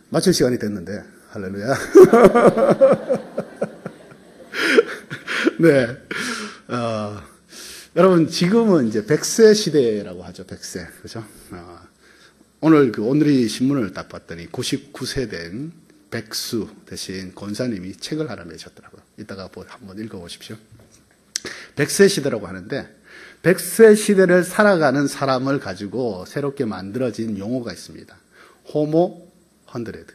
마칠 시간이 됐는데, 할렐루야. 네. 여러분, 지금은 이제 100세 시대라고 하죠, 100세. 그죠? 오늘이 신문을 딱 봤더니 99세 된 백수 대신 권사님이 책을 하나 내셨더라고요. 이따가 한번 읽어보십시오. 100세 시대라고 하는데, 100세 시대를 살아가는 사람을 가지고 새롭게 만들어진 용어가 있습니다. 호모 100.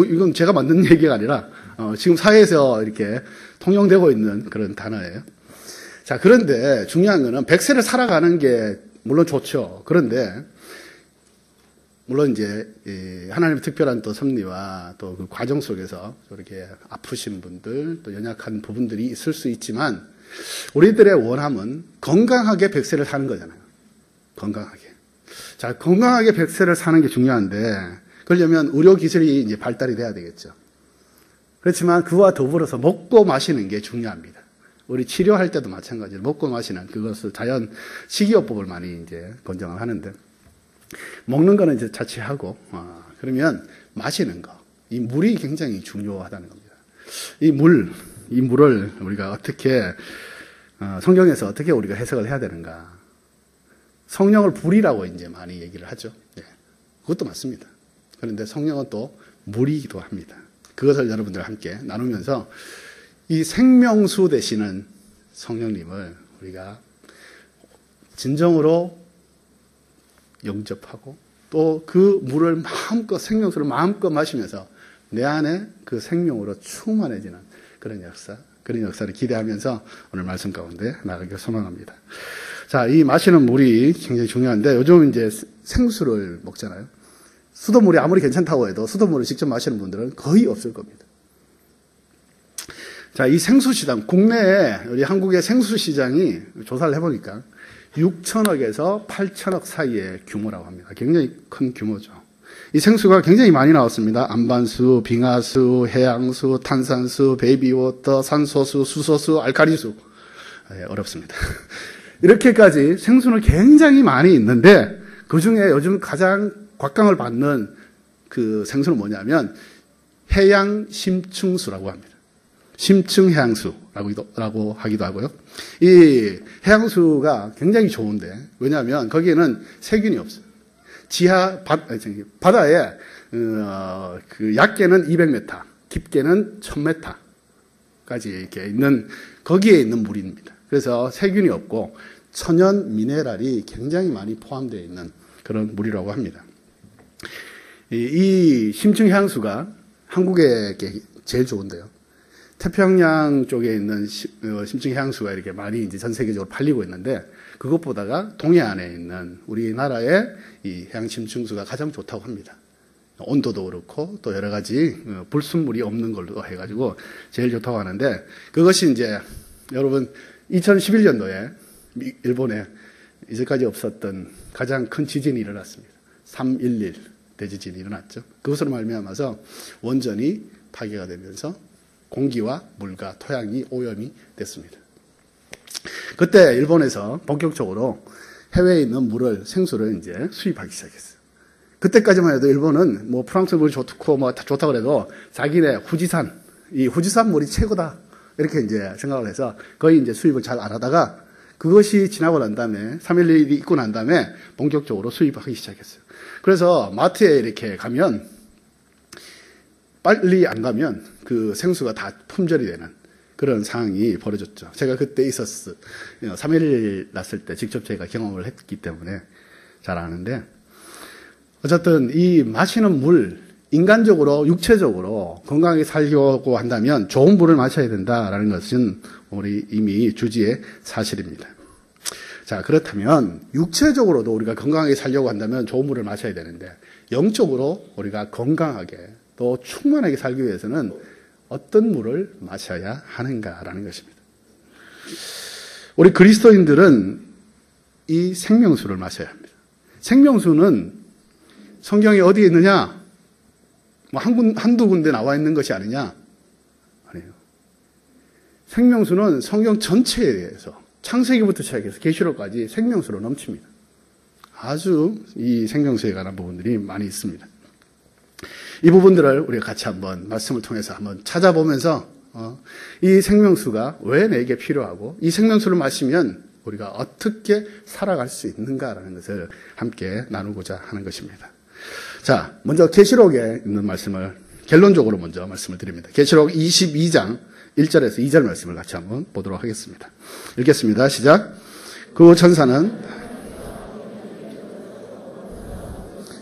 이건 제가 만든 얘기가 아니라, 지금 사회에서 이렇게 통용되고 있는 그런 단어예요. 자, 그런데 중요한 거는 100세를 살아가는 게 물론 좋죠. 그런데, 물론 이제, 하나님의 특별한 또 섭리와 또 그 과정 속에서 이렇게 아프신 분들, 또 연약한 부분들이 있을 수 있지만, 우리들의 원함은 건강하게 100세를 사는 거잖아요. 건강하게. 자, 건강하게 100세를 사는 게 중요한데, 그러려면 의료기술이 이제 발달이 돼야 되겠죠. 그렇지만 그와 더불어서 먹고 마시는 게 중요합니다. 우리 치료할 때도 마찬가지로 먹고 마시는 그것을 자연 식이요법을 많이 이제 권장을 하는데, 먹는 거는 이제 자취하고, 그러면 마시는 거, 이 물이 굉장히 중요하다는 겁니다. 이 물을 우리가 어떻게, 성경에서 어떻게 우리가 해석을 해야 되는가. 성령을 불이라고 이제 많이 얘기를 하죠. 네, 그것도 맞습니다. 그런데 성령은 또 물이기도 합니다. 그것을 여러분들과 함께 나누면서 이 생명수 되시는 성령님을 우리가 진정으로 영접하고 또 그 물을 마음껏, 생명수를 마음껏 마시면서 내 안에 그 생명으로 충만해지는 그런 역사를 기대하면서 오늘 말씀 가운데 나가기를 소망합니다. 자, 이 마시는 물이 굉장히 중요한데 요즘 이제 생수를 먹잖아요. 수돗물이 아무리 괜찮다고 해도 수돗물을 직접 마시는 분들은 거의 없을 겁니다. 자, 이 생수시장, 국내에 우리 한국의 생수시장이 조사를 해보니까 6천억에서 8천억 사이의 규모라고 합니다. 굉장히 큰 규모죠. 이 생수가 굉장히 많이 나왔습니다. 안반수, 빙하수, 해양수, 탄산수, 베이비워터, 산소수, 수소수, 알칼리수. 어렵습니다. 이렇게까지 생수는 굉장히 많이 있는데 그 중에 요즘 가장 곽강을 받는 그 생수는 뭐냐면 해양 심층수라고 합니다. 심층 해양수라고 하기도 하고요. 이 해양수가 굉장히 좋은데 왜냐하면 거기에는 세균이 없어요. 바다에 그 얕게는 200m, 깊게는 1000m까지 이렇게 있는 거기에 있는 물입니다. 그래서 세균이 없고 천연 미네랄이 굉장히 많이 포함되어 있는 그런 물이라고 합니다. 이 심층 해양수가 한국에 제일 좋은데요. 태평양 쪽에 있는 심층 해양수가 이렇게 많이 이제 전 세계적으로 팔리고 있는데 그것보다가 동해안에 있는 우리나라의 이 해양 심층수가 가장 좋다고 합니다. 온도도 그렇고 또 여러 가지 불순물이 없는 걸로 해가지고 제일 좋다고 하는데 그것이 이제 여러분 2011년도에 일본에 이제까지 없었던 가장 큰 지진이 일어났습니다. 3.11 대지진이 일어났죠. 그것으로 말미암아서 원전이 파괴가 되면서 공기와 물과 토양이 오염이 됐습니다. 그때 일본에서 본격적으로 해외에 있는 생수를 이제 수입하기 시작했어요. 그때까지만 해도 일본은 뭐 프랑스 물이 좋고 뭐 다 좋다고 그래도 자기네 이 후지산 물이 최고다. 이렇게 이제 생각을 해서 거의 이제 수입을 잘 안 하다가 그것이 지나고 난 다음에 3.11이 있고 난 다음에 본격적으로 수입하기 시작했어요. 그래서 마트에 이렇게 가면 빨리 안 가면 그 생수가 다 품절이 되는 그런 상황이 벌어졌죠. 제가 그때 3.11 났을 때 직접 제가 경험을 했기 때문에 잘 아는데 어쨌든 이 마시는 물, 인간적으로, 육체적으로 건강하게 살려고 한다면 좋은 물을 마셔야 된다라는 것은 우리 이미 주지의 사실입니다. 자, 그렇다면 육체적으로도 우리가 건강하게 살려고 한다면 좋은 물을 마셔야 되는데 영적으로 우리가 건강하게 또 충만하게 살기 위해서는 어떤 물을 마셔야 하는가라는 것입니다. 우리 그리스도인들은 이 생명수를 마셔야 합니다. 생명수는 성경에 어디에 있느냐? 뭐 한두 군데 나와 있는 것이 아니냐? 아니에요. 생명수는 성경 전체에 대해서 창세기부터 시작해서 계시록까지 생명수로 넘칩니다. 아주 이 생명수에 관한 부분들이 많이 있습니다. 이 부분들을 우리가 같이 한번 말씀을 통해서 한번 찾아보면서 이 생명수가 왜 내게 필요하고 이 생명수를 마시면 우리가 어떻게 살아갈 수 있는가라는 것을 함께 나누고자 하는 것입니다. 자, 먼저 계시록에 있는 말씀을 결론적으로 먼저 말씀을 드립니다. 계시록 22장 1절에서 2절 말씀을 같이 한번 보도록 하겠습니다. 읽겠습니다. 시작. 그 천사는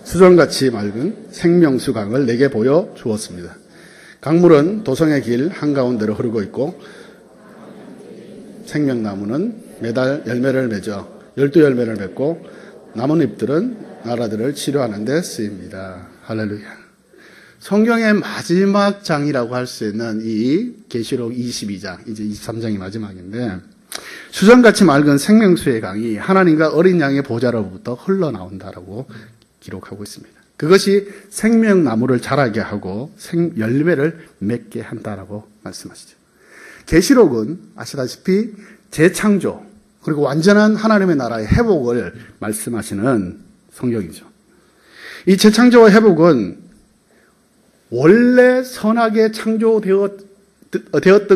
수정같이 맑은 생명수 강을 내게 보여 주었습니다. 강물은 도성의 길 한가운데로 흐르고 있고 생명나무는 매달 열매를 맺어 12열매를 맺고 나뭇잎들은 나라들을 치료하는 데 쓰입니다. 할렐루야. 성경의 마지막 장이라고 할 수 있는 이 계시록 22장, 이제 23장이 마지막인데 수정같이 맑은 생명수의 강이 하나님과 어린 양의 보좌로부터 흘러나온다라고 기록하고 있습니다. 그것이 생명나무를 자라게 하고 열매를 맺게 한다라고 말씀하시죠. 계시록은 아시다시피 재창조 그리고 완전한 하나님의 나라의 회복을 말씀하시는 성경이죠. 이 재창조와 회복은 원래 선하게 창조되었던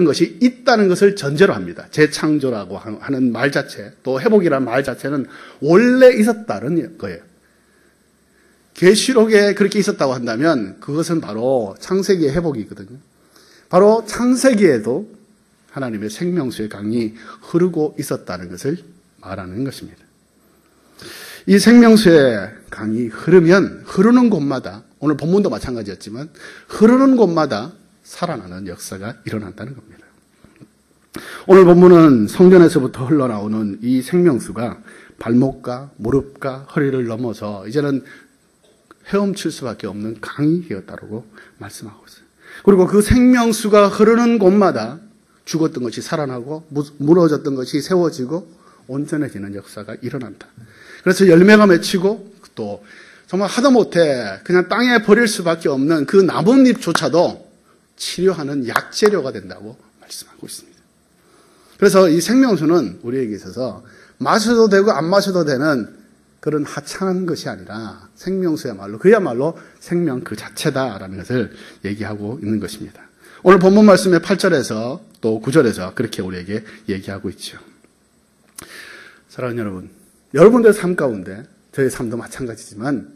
것이 있다는 것을 전제로 합니다. 재창조라고 하는 말 자체, 또 회복이라는 말 자체는 원래 있었다는 거예요. 계시록에 그렇게 있었다고 한다면 그것은 바로 창세기의 회복이거든요. 바로 창세기에도 하나님의 생명수의 강이 흐르고 있었다는 것을 말하는 것입니다. 이 생명수의 강이 흐르면 흐르는 곳마다, 오늘 본문도 마찬가지였지만 흐르는 곳마다 살아나는 역사가 일어난다는 겁니다. 오늘 본문은 성전에서부터 흘러나오는 이 생명수가 발목과 무릎과 허리를 넘어서 이제는 헤엄칠 수밖에 없는 강이 되었다고 말씀하고 있어요. 그리고 그 생명수가 흐르는 곳마다 죽었던 것이 살아나고 무너졌던 것이 세워지고 온전해지는 역사가 일어난다. 그래서 열매가 맺히고 또 정말 하다못해 그냥 땅에 버릴 수밖에 없는 그 나뭇잎조차도 치료하는 약재료가 된다고 말씀하고 있습니다. 그래서 이 생명수는 우리에게 있어서 마셔도 되고 안 마셔도 되는 그런 하찮은 것이 아니라 생명수야말로 그야말로 생명 그 자체다라는 것을 얘기하고 있는 것입니다. 오늘 본문 말씀의 8절에서 또 9절에서 그렇게 우리에게 얘기하고 있죠. 사랑하는 여러분, 여러분들의 삶 가운데 저의 삶도 마찬가지지만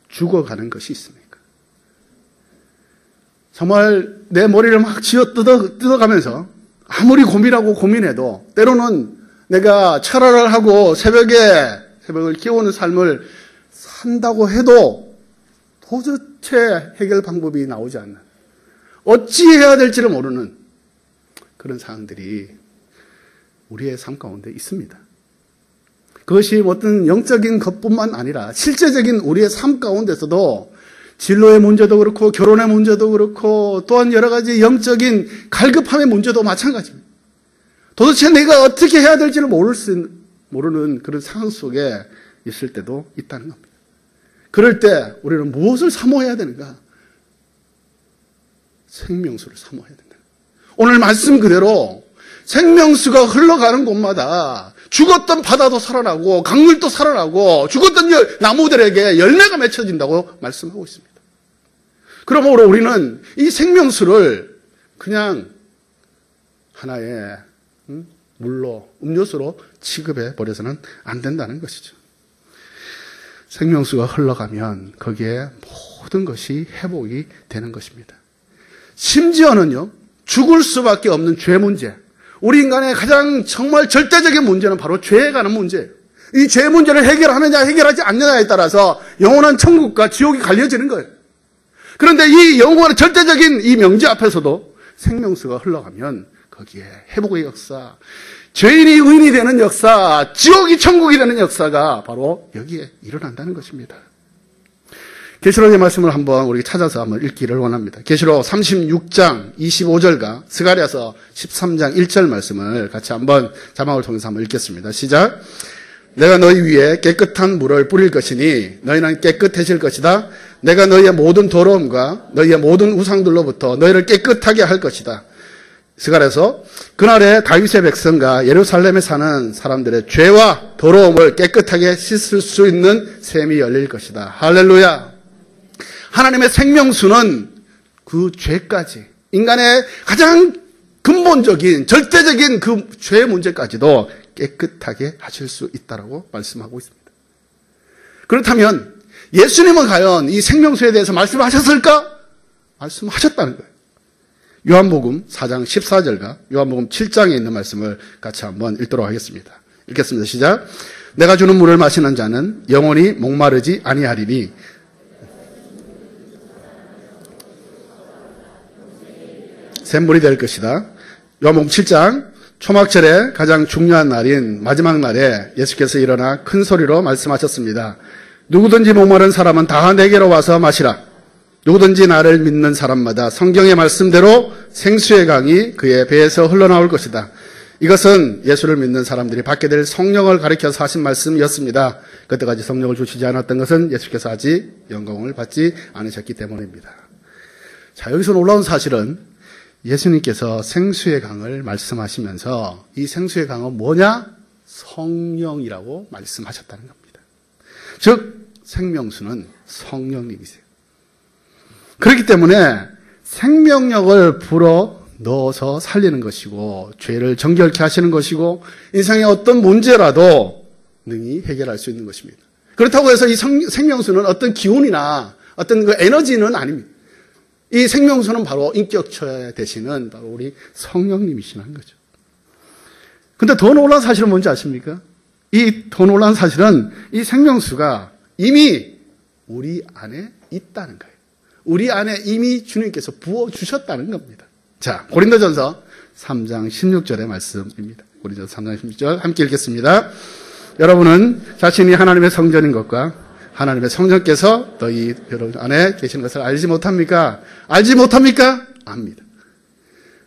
죽어가는 것이 있습니까? 정말 내 머리를 막 뜯어가면서 아무리 고민하고 고민해도 때로는 내가 철학을 하고 새벽을 깨우는 삶을 산다고 해도 도대체 해결 방법이 나오지 않는, 어찌해야 될지를 모르는 그런 상황들이 우리의 삶 가운데 있습니다. 그것이 어떤 영적인 것뿐만 아니라 실제적인 우리의 삶 가운데서도 진로의 문제도 그렇고 결혼의 문제도 그렇고 또한 여러 가지 영적인 갈급함의 문제도 마찬가지입니다. 도대체 내가 어떻게 해야 될지를 모르는 그런 상황 속에 있을 때도 있다는 겁니다. 그럴 때 우리는 무엇을 사모해야 되는가? 생명수를 사모해야 된다. 오늘 말씀 그대로 생명수가 흘러가는 곳마다 죽었던 바다도 살아나고 강물도 살아나고 죽었던 나무들에게 열매가 맺혀진다고 말씀하고 있습니다. 그러므로 우리는 이 생명수를 그냥 하나의 물로, 음료수로 취급해 버려서는 안 된다는 것이죠. 생명수가 흘러가면 거기에 모든 것이 회복이 되는 것입니다. 심지어는요, 죽을 수밖에 없는 죄 문제, 우리 인간의 가장 정말 절대적인 문제는 바로 죄에 관한 문제예요. 이 죄 문제를 해결하느냐 해결하지 않느냐에 따라서 영원한 천국과 지옥이 갈려지는 거예요. 그런데 이 영원한 절대적인 이 명제 앞에서도 생명수가 흘러가면 거기에 회복의 역사, 죄인이 의인이 되는 역사, 지옥이 천국이 되는 역사가 바로 여기에 일어난다는 것입니다. 계시록의 말씀을 한번 우리 찾아서 한번 읽기를 원합니다. 계시록 36장 25절과 스가랴서 13장 1절 말씀을 같이 한번 자막을 통해서 한번 읽겠습니다. 시작. 내가 너희 위에 깨끗한 물을 뿌릴 것이니 너희는 깨끗해질 것이다. 내가 너희의 모든 더러움과 너희의 모든 우상들로부터 너희를 깨끗하게 할 것이다. 스가랴서 그날에 다윗의 백성과 예루살렘에 사는 사람들의 죄와 더러움을 깨끗하게 씻을 수 있는 샘이 열릴 것이다. 할렐루야. 하나님의 생명수는 그 죄까지, 인간의 가장 근본적인 절대적인 그 죄 문제까지도 깨끗하게 하실 수 있다라고 말씀하고 있습니다. 그렇다면 예수님은 과연 이 생명수에 대해서 말씀하셨을까? 말씀하셨다는 거예요. 요한복음 4장 14절과 요한복음 7장에 있는 말씀을 같이 한번 읽도록 하겠습니다. 읽겠습니다. 시작. 내가 주는 물을 마시는 자는 영원히 목마르지 아니하리니 샘물이 될 것이다. 요한복음 7장 초막절의 가장 중요한 날인 마지막 날에 예수께서 일어나 큰 소리로 말씀하셨습니다. 누구든지 목마른 사람은 다 내게로 와서 마시라. 누구든지 나를 믿는 사람마다 성경의 말씀대로 생수의 강이 그의 배에서 흘러나올 것이다. 이것은 예수를 믿는 사람들이 받게 될 성령을 가리켜서 하신 말씀이었습니다. 그때까지 성령을 주시지 않았던 것은 예수께서 아직 영광을 받지 않으셨기 때문입니다. 자, 여기서 놀라운 사실은 예수님께서 생수의 강을 말씀하시면서 이 생수의 강은 뭐냐? 성령이라고 말씀하셨다는 겁니다. 즉 생명수는 성령님이세요. 그렇기 때문에 생명력을 불어 넣어서 살리는 것이고 죄를 정결케 하시는 것이고 인생의 어떤 문제라도 능히 해결할 수 있는 것입니다. 그렇다고 해서 이 생명수는 어떤 기운이나 어떤 그 에너지는 아닙니다. 이 생명수는 바로 인격체 되시는 바로 우리 성령님이시라는 거죠. 근데 더 놀라운 사실은 뭔지 아십니까? 이 더 놀라운 사실은 이 생명수가 이미 우리 안에 있다는 거예요. 우리 안에 이미 주님께서 부어주셨다는 겁니다. 자, 고린도전서 3장 16절의 말씀입니다. 고린도전서 3장 16절 함께 읽겠습니다. 여러분은 자신이 하나님의 성전인 것과 하나님의 성령께서 너희 여러분 안에 계시는 것을 알지 못합니까? 알지 못합니까? 압니다.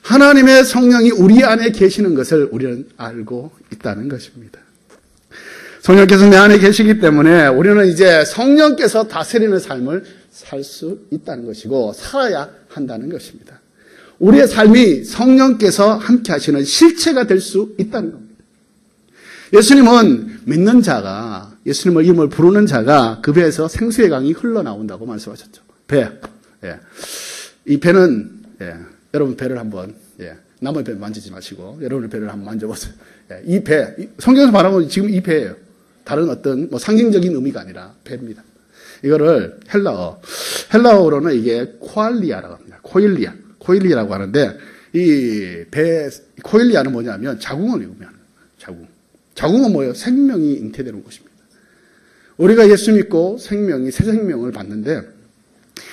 하나님의 성령이 우리 안에 계시는 것을 우리는 알고 있다는 것입니다. 성령께서 내 안에 계시기 때문에 우리는 이제 성령께서 다스리는 삶을 살 수 있다는 것이고 살아야 한다는 것입니다. 우리의 삶이 성령께서 함께 하시는 실체가 될 수 있다는 겁니다. 예수님은 믿는 자가, 예수님의 이름을 부르는 자가 그 배에서 생수의 강이 흘러나온다고 말씀하셨죠. 배. 예. 이 배는, 예. 여러분 배를 한번, 예. 남의 배 만지지 마시고 여러분의 배를 한번 만져보세요. 예. 이 배, 성경에서 말하는 건 지금 이 배예요. 다른 어떤 뭐 상징적인 의미가 아니라 배입니다. 이거를 헬라어로는 이게 코알리아라고 합니다. 코일리아라고 하는데 이 배 코일리아는 뭐냐면 자궁을 의미하는 거예요. 자궁은 뭐예요? 생명이 잉태되는 곳입니다. 우리가 예수 믿고 생명이 새 생명을 받는데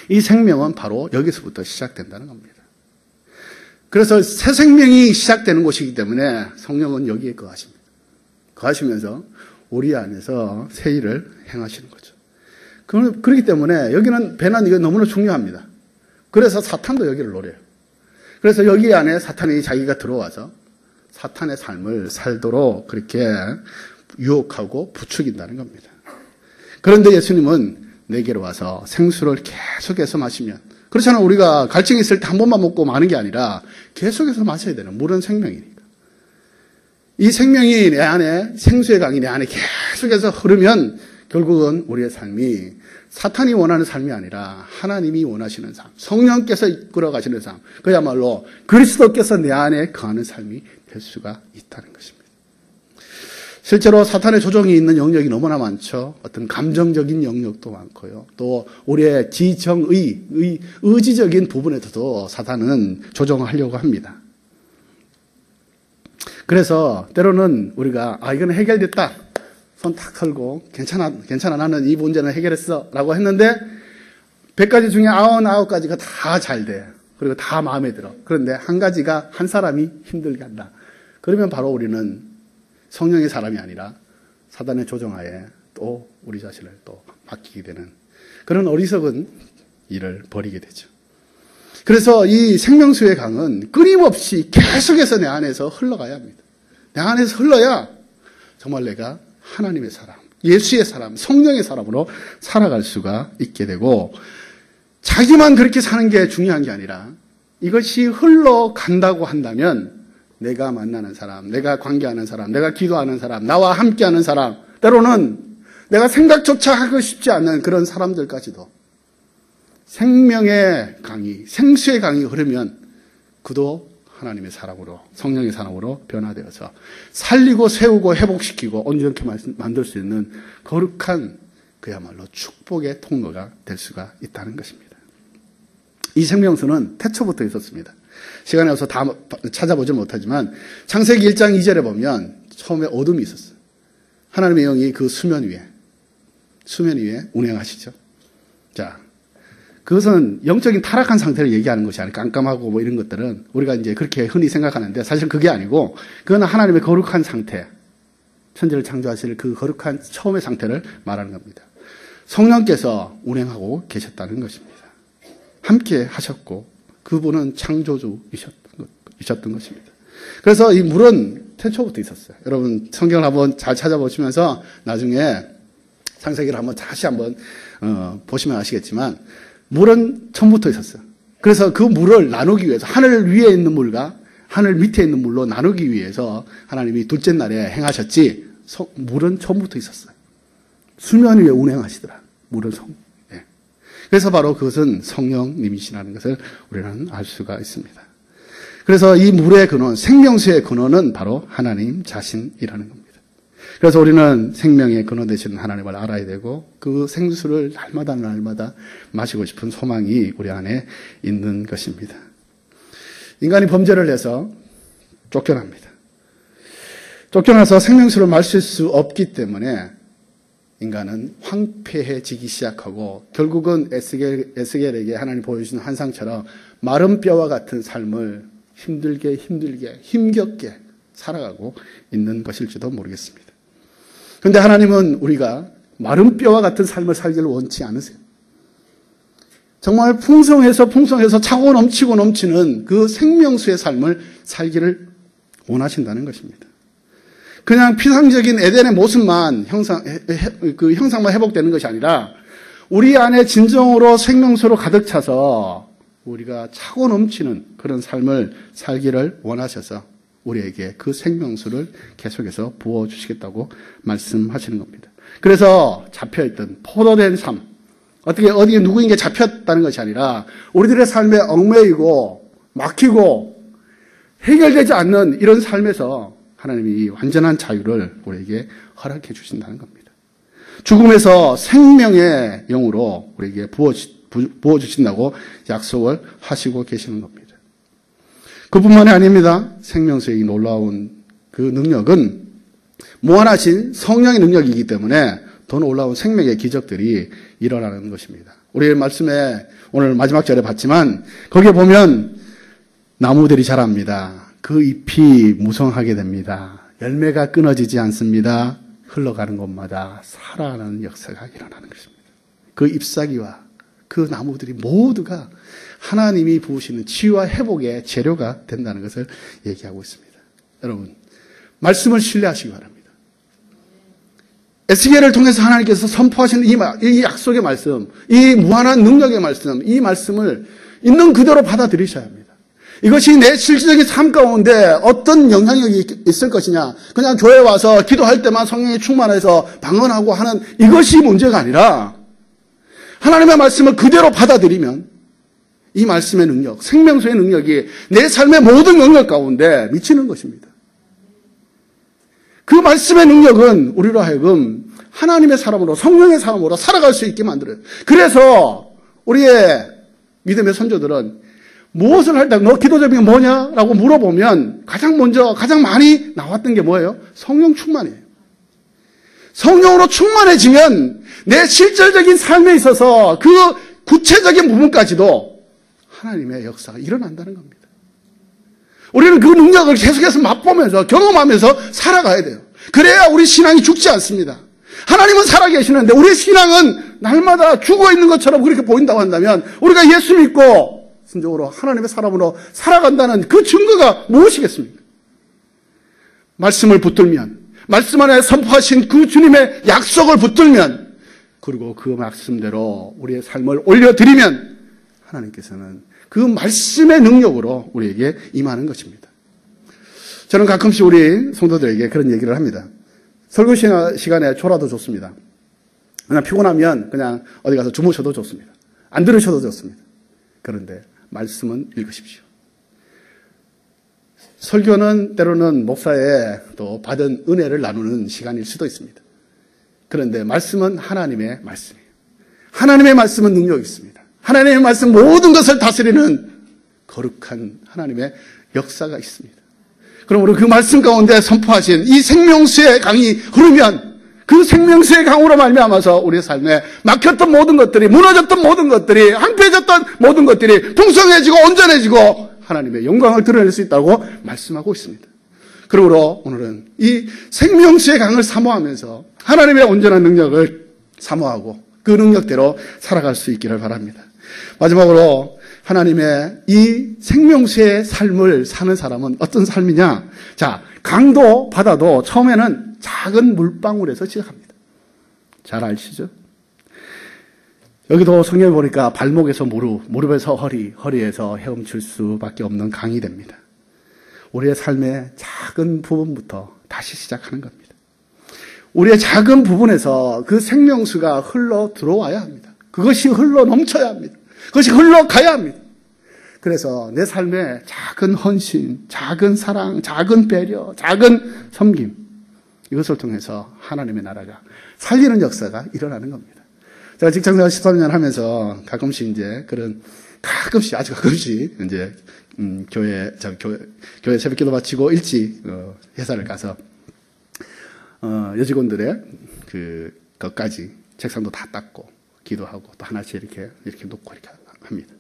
이 생명은 바로 여기서부터 시작된다는 겁니다. 그래서 새 생명이 시작되는 곳이기 때문에 성령은 여기에 거하십니다. 거하시면서 우리 안에서 새 일을 행하시는 거죠. 그렇기 때문에 여기는 배는 이거 너무나 중요합니다. 그래서 사탄도 여기를 노려요. 그래서 여기 안에 사탄이 자기가 들어와서 사탄의 삶을 살도록 그렇게 유혹하고 부추긴다는 겁니다. 그런데 예수님은 내게로 와서 생수를 계속해서 마시면, 그렇잖아요. 우리가 갈증이 있을 때 한 번만 먹고 마는 게 아니라 계속해서 마셔야 되는, 물은 생명이니까. 이 생명이 내 안에, 생수의 강이 내 안에 계속해서 흐르면 결국은 우리의 삶이 사탄이 원하는 삶이 아니라 하나님이 원하시는 삶, 성령께서 이끌어 가시는 삶, 그야말로 그리스도께서 내 안에 거하는 삶이 될 수가 있다는 것입니다. 실제로 사탄의 조종이 있는 영역이 너무나 많죠. 어떤 감정적인 영역도 많고요. 또 우리의 의지적인 부분에서도 사탄은 조종하려고 합니다. 그래서 때로는 우리가 이건 해결됐다. 손 탁 털고 괜찮아 나는 이 문제는 해결했어 라고 했는데 100가지 중에 99가지가 다 잘 돼. 그리고 다 마음에 들어. 그런데 한 가지가 한 사람이 힘들게 한다. 그러면 바로 우리는 성령의 사람이 아니라 사단의 조종하에 또 우리 자신을 또 맡기게 되는 그런 어리석은 일을 벌이게 되죠. 그래서 이 생명수의 강은 끊임없이 계속해서 내 안에서 흘러가야 합니다. 내 안에서 흘러야 정말 내가 하나님의 사람, 예수의 사람, 성령의 사람으로 살아갈 수가 있게 되고 자기만 그렇게 사는 게 중요한 게 아니라 이것이 흘러간다고 한다면 내가 만나는 사람, 내가 관계하는 사람, 내가 기도하는 사람, 나와 함께하는 사람, 때로는 내가 생각조차 하고 싶지 않은 그런 사람들까지도 생명의 강이, 생수의 강이 흐르면 그도 하나님의 사람으로, 성령의 사람으로 변화되어서 살리고 세우고 회복시키고 온전케 만들 수 있는 거룩한 그야말로 축복의 통로가 될 수가 있다는 것입니다. 이 생명수는 태초부터 있었습니다. 시간이 없어서 다 찾아보지 못하지만 창세기 1장 2절에 보면 처음에 어둠이 있었어요. 하나님의 영이 그 수면 위에 운행하시죠. 자, 그것은 영적인 타락한 상태를 얘기하는 것이 아니라 깜깜하고 뭐 이런 것들은 우리가 이제 그렇게 흔히 생각하는데 사실 그게 아니고 그건 하나님의 거룩한 상태, 천지를 창조하실 그 거룩한 처음의 상태를 말하는 겁니다. 성령께서 운행하고 계셨다는 것입니다. 함께 하셨고 그분은 창조주이셨던 것입니다. 그래서 이 물은 태초부터 있었어요. 여러분 성경을 한번 잘 찾아보시면서 나중에 창세기를 다시 한번 보시면 아시겠지만 물은 처음부터 있었어요. 그래서 그 물을 나누기 위해서 하늘 위에 있는 물과 하늘 밑에 있는 물로 나누기 위해서 하나님이 둘째 날에 행하셨지 물은 처음부터 있었어요. 수면 위에 운행하시더라. 물은 예. 그래서 바로 그것은 성령님이시라는 것을 우리는 알 수가 있습니다. 그래서 이 물의 근원, 생명수의 근원은 바로 하나님 자신이라는 겁니다. 그래서 우리는 생명의 근원 되시는 하나님을 알아야 되고 그 생수를 날마다 마시고 싶은 소망이 우리 안에 있는 것입니다. 인간이 범죄를 해서 쫓겨납니다. 쫓겨나서 생명수를 마실 수 없기 때문에 인간은 황폐해지기 시작하고 결국은 에스겔에게 하나님 보여주신 환상처럼 마른 뼈와 같은 삶을 힘들게 힘겹게 살아가고 있는 것일지도 모르겠습니다. 그런데 하나님은 우리가 마른 뼈와 같은 삶을 살기를 원치 않으세요. 정말 풍성해서 차고 넘치고 넘치는 그 생명수의 삶을 살기를 원하신다는 것입니다. 그냥 피상적인 에덴의 모습만 형상만 회복되는 것이 아니라 우리 안에 진정으로 생명수로 가득 차서 우리가 차고 넘치는 그런 삶을 살기를 원하셔서 우리에게 그 생명수를 계속해서 부어주시겠다고 말씀하시는 겁니다. 그래서 잡혀있던 포도된 삶, 어디에 누구에게 잡혔다는 것이 아니라 우리들의 삶에 얽매이고 막히고 해결되지 않는 이런 삶에서 하나님이 완전한 자유를 우리에게 허락해 주신다는 겁니다. 죽음에서 생명의 영으로 우리에게 부어주신다고 약속을 하시고 계시는 겁니다. 그뿐만이 아닙니다. 생명수의 놀라운 그 능력은 무한하신 성령의 능력이기 때문에 더 놀라운 생명의 기적들이 일어나는 것입니다. 우리 말씀에 오늘 마지막 절에 봤지만 거기에 보면 나무들이 자랍니다. 그 잎이 무성하게 됩니다. 열매가 끊어지지 않습니다. 흘러가는 곳마다 살아나는 역사가 일어나는 것입니다. 그 잎사귀와 그 나무들이 모두가 하나님이 부으시는 치유와 회복의 재료가 된다는 것을 얘기하고 있습니다. 여러분, 말씀을 신뢰하시기 바랍니다. 에스겔을 통해서 하나님께서 선포하시는 이 약속의 말씀, 이 무한한 능력의 말씀, 이 말씀을 있는 그대로 받아들이셔야 합니다. 이것이 내 실질적인 삶 가운데 어떤 영향력이 있을 것이냐, 그냥 교회 와서 기도할 때만 성령이 충만해서 방언하고 하는 이것이 문제가 아니라 하나님의 말씀을 그대로 받아들이면 이 말씀의 능력, 생명수의 능력이 내 삶의 모든 영역 가운데 미치는 것입니다. 그 말씀의 능력은 우리로 하여금 하나님의 사람으로, 성령의 사람으로 살아갈 수 있게 만들어요. 그래서 우리의 믿음의 선조들은 무엇을 할 때 너 기도 제목이 뭐냐라고 물어보면 가장 많이 나왔던 게 뭐예요? 성령 충만이에요. 성령으로 충만해지면 내 실질적인 삶에 있어서 그 구체적인 부분까지도 하나님의 역사가 일어난다는 겁니다. 우리는 그 능력을 계속해서 맛보면서 경험하면서 살아가야 돼요. 그래야 우리 신앙이 죽지 않습니다. 하나님은 살아계시는데 우리의 신앙은 날마다 죽어 있는 것처럼 그렇게 보인다고 한다면 우리가 예수 믿고 순종으로 하나님의 사람으로 살아간다는 그 증거가 무엇이겠습니까? 말씀을 붙들면, 말씀 안에 선포하신 그 주님의 약속을 붙들면, 그리고 그 말씀대로 우리의 삶을 올려드리면 하나님께서는 그 말씀의 능력으로 우리에게 임하는 것입니다. 저는 가끔씩 우리 성도들에게 그런 얘기를 합니다. 설교 시간에 졸아도 좋습니다. 그냥 피곤하면 그냥 어디 가서 주무셔도 좋습니다. 안 들으셔도 좋습니다. 그런데 말씀은 읽으십시오. 설교는 때로는 목사의 또 받은 은혜를 나누는 시간일 수도 있습니다. 그런데 말씀은 하나님의 말씀이에요. 하나님의 말씀은 능력이 있습니다. 하나님의 말씀 모든 것을 다스리는 거룩한 하나님의 역사가 있습니다. 그럼 우리 그 말씀 가운데 선포하신 이 생명수의 강이 흐르면 그 생명수의 강으로 말미암아서 우리의 삶에 막혔던 모든 것들이, 무너졌던 모든 것들이, 황폐해졌던 모든 것들이 풍성해지고 온전해지고 하나님의 영광을 드러낼 수 있다고 말씀하고 있습니다. 그러므로 오늘은 이 생명수의 강을 사모하면서 하나님의 온전한 능력을 사모하고 그 능력대로 살아갈 수 있기를 바랍니다. 마지막으로 하나님의 이 생명수의 삶을 사는 사람은 어떤 삶이냐? 자, 강도 바다도 처음에는 작은 물방울에서 시작합니다. 잘 아시죠? 여기도 성경에 보니까 발목에서 무릎, 무릎에서 허리, 허리에서 헤엄칠 수밖에 없는 강이 됩니다. 우리의 삶의 작은 부분부터 다시 시작하는 겁니다. 우리의 작은 부분에서 그 생명수가 흘러 들어와야 합니다. 그것이 흘러 넘쳐야 합니다. 그것이 흘러가야 합니다. 그래서 내 삶의 작은 헌신, 작은 사랑, 작은 배려, 작은 섬김, 이것을 통해서 하나님의 나라가 살리는 역사가 일어나는 겁니다. 제가 직장생활 13년 하면서 가끔씩 이제 그런, 아주 가끔씩 이제, 교회 새벽 기도 마치고 일찍, 회사를 가서, 여직원들의 것까지 책상도 다 닦고, 기도하고, 또 하나씩 이렇게 놓고 이렇게 합니다.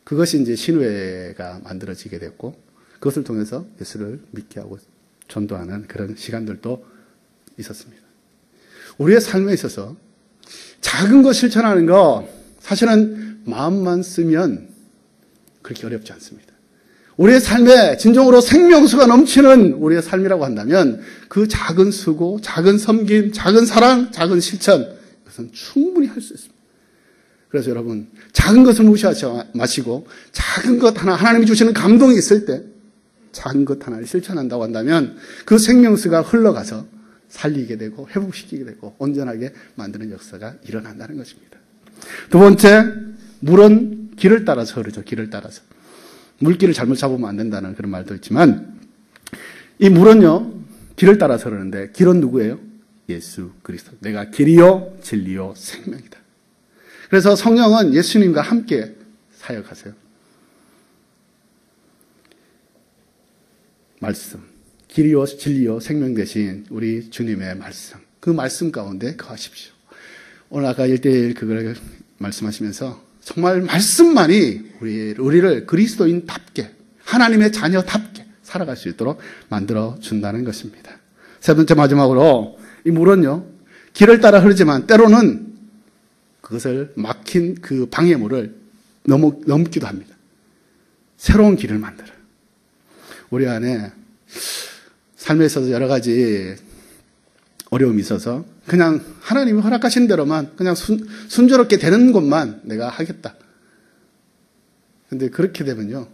그것이 이제 신회가 만들어지게 됐고, 그것을 통해서 예수를 믿게 하고 전도하는 그런 시간들도 있었습니다. 우리의 삶에 있어서 작은 거 실천하는 거 사실은 마음만 쓰면 그렇게 어렵지 않습니다. 우리의 삶에 진정으로 생명수가 넘치는 우리의 삶이라고 한다면 그 작은 수고, 작은 섬김, 작은 사랑, 작은 실천, 그것은 충분히 할 수 있습니다. 그래서 여러분, 작은 것을 무시하지 마시고 작은 것 하나, 하나님이 주시는 감동이 있을 때 작은 것 하나를 실천한다고 한다면 그 생명수가 흘러가서 살리게 되고 회복시키게 되고 온전하게 만드는 역사가 일어난다는 것입니다. 두 번째, 물은 길을 따라서 흐르죠. 길을 따라서. 물길을 잘못 잡으면 안 된다는 그런 말도 있지만 이 물은요, 길을 따라서 흐르는데 길은 누구예요? 예수 그리스도. 내가 길이요 진리요 생명이다. 그래서 성령은 예수님과 함께 사역하세요. 말씀, 길이요 진리요 생명 대신 우리 주님의 말씀, 그 말씀 가운데 거하십시오. 오늘 아까 1:1 그걸 말씀하시면서 정말 말씀만이 우리를 그리스도인답게, 하나님의 자녀답게 살아갈 수 있도록 만들어 준다는 것입니다. 세 번째, 마지막으로 이 물은요, 길을 따라 흐르지만 때로는 그것을 막힌 그 방해물을 넘기도 합니다. 새로운 길을 만들어요. 우리 안에 삶에 있어서 여러 가지 어려움이 있어서 그냥 하나님이 허락하신 대로만 그냥 순조롭게 되는 것만 내가 하겠다. 근데 그렇게 되면요,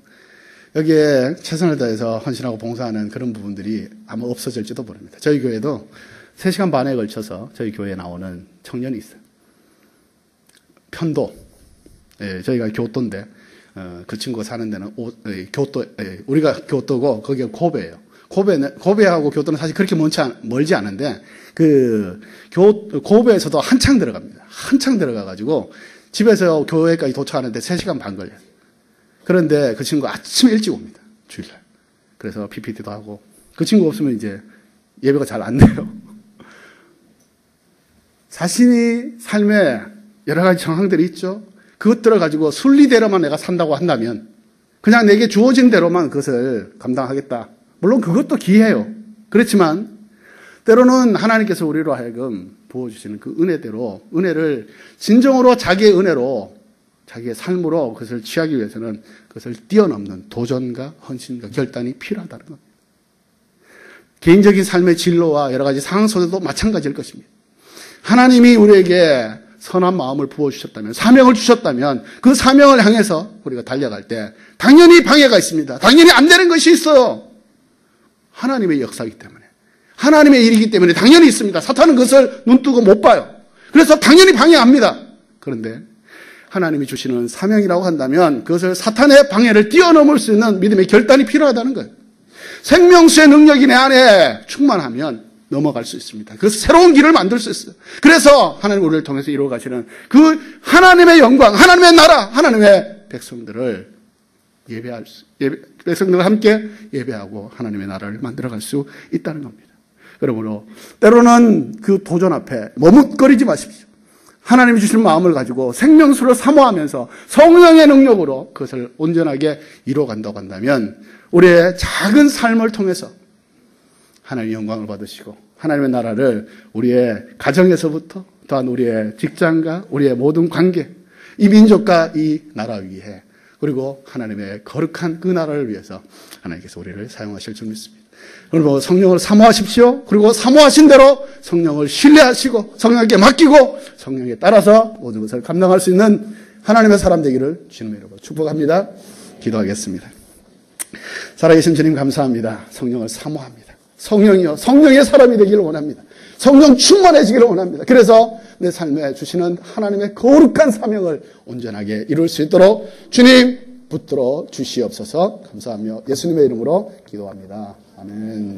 여기에 최선을 다해서 헌신하고 봉사하는 그런 부분들이 아마 없어질지도 모릅니다. 저희 교회도 3시간 반에 걸쳐서 저희 교회에 나오는 청년이 있어요. 편도. 예, 저희가 교도인데, 그 친구가 사는 데는 우리가 교도고, 거기가 고베예요. 고베하고 교도는 사실 그렇게 멀지 않은데, 고베에서도 한창 들어갑니다. 한창 들어가가지고, 집에서 교회까지 도착하는데 3시간 반 걸려요. 그런데 그 친구가 아침에 일찍 옵니다. 주일날. 그래서 PPT도 하고, 그 친구 없으면 이제 예배가 잘 안 돼요. 자신이 삶에 여러 가지 정황들이 있죠. 그것들을 가지고 순리대로만 내가 산다고 한다면, 그냥 내게 주어진 대로만 그것을 감당하겠다. 물론 그것도 기회예요. 그렇지만 때로는 하나님께서 우리로 하여금 부어주시는 그 은혜대로, 은혜를 진정으로 자기의 은혜로, 자기의 삶으로 그것을 취하기 위해서는 그것을 뛰어넘는 도전과 헌신과 결단이 필요하다는 겁니다. 개인적인 삶의 진로와 여러 가지 상황 속에도 마찬가지일 것입니다. 하나님이 우리에게 선한 마음을 부어주셨다면, 사명을 주셨다면 그 사명을 향해서 우리가 달려갈 때 당연히 방해가 있습니다. 당연히 안 되는 것이 있어요. 하나님의 역사이기 때문에, 하나님의 일이기 때문에 당연히 있습니다. 사탄은 그것을 눈뜨고 못 봐요. 그래서 당연히 방해합니다. 그런데 하나님이 주시는 사명이라고 한다면 그것을 사탄의 방해를 뛰어넘을 수 있는 믿음의 결단이 필요하다는 거예요. 생명수의 능력이 내 안에 충만하면 넘어갈 수 있습니다. 그래서 새로운 길을 만들 수 있어요. 그래서 하나님 우리를 통해서 이루어 가시는 그 하나님의 영광, 하나님의 나라, 하나님의 백성들을 백성들과 함께 예배하고 하나님의 나라를 만들어갈 수 있다는 겁니다. 그러므로 때로는 그 도전 앞에 머뭇거리지 마십시오. 하나님이 주신 마음을 가지고 생명수를 사모하면서 성령의 능력으로 그것을 온전하게 이루어간다고 한다면 우리의 작은 삶을 통해서 하나님의 영광을 받으시고 하나님의 나라를 우리의 가정에서부터 또한 우리의 직장과 우리의 모든 관계, 이 민족과 이 나라 위에 그리고 하나님의 거룩한 그 나라를 위해서 하나님께서 우리를 사용하실 줄 믿습니다. 그리고 성령을 사모하십시오. 그리고 사모하신 대로 성령을 신뢰하시고 성령에게 맡기고 성령에 따라서 모든 것을 감당할 수 있는 하나님의 사람 되기를 주님의 이름으로 축복합니다. 기도하겠습니다. 살아계신 주님 감사합니다. 성령을 사모합니다. 성령이요, 성령의 사람이 되기를 원합니다. 성령 충만해지기를 원합니다. 그래서 내 삶에 주시는 하나님의 거룩한 사명을 온전하게 이룰 수 있도록 주님 붙들어 주시옵소서. 감사하며 예수님의 이름으로 기도합니다. 아멘.